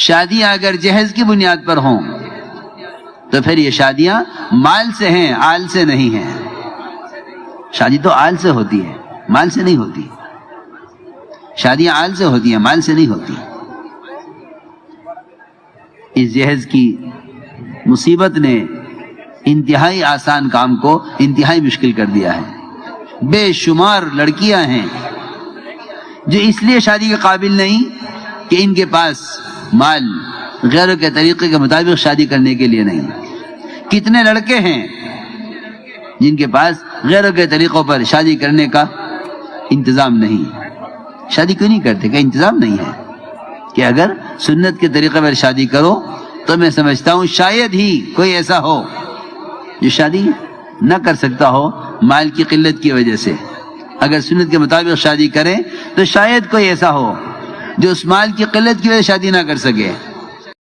شادیاں اگر جہیز کی بنیاد پر ہوں تو پھر یہ شادیاں مال سے ہیں، آل سے نہیں ہیں۔ شادی تو آل سے ہوتی ہے، مال سے نہیں ہوتی۔ شادیاں آل سے ہوتی ہیں، مال سے نہیں ہوتی۔ اس جہیز کی مصیبت نے انتہائی آسان کام کو انتہائی مشکل کر دیا ہے۔ بے شمار لڑکیاں ہیں جو اس لیے شادی کے قابل نہیں کہ ان کے پاس مال غیروں کے طریقے کے مطابق شادی کرنے کے لیے نہیں۔ کتنے لڑکے ہیں جن کے پاس غیروں کے طریقوں پر شادی کرنے کا انتظام نہیں۔ شادی کیوں نہیں کرتے؟ کہ انتظام نہیں ہے کہ اگر سنت کے طریقے پر شادی کرو تو میں سمجھتا ہوں شاید ہی کوئی ایسا ہو جو شادی نہ کر سکتا ہو مال کی قلت کی وجہ سے۔ اگر سنت کے مطابق شادی کریں تو شاید کوئی ایسا ہو جو اس مال کی قلت کی وجہ سے شادی نہ کر سکے۔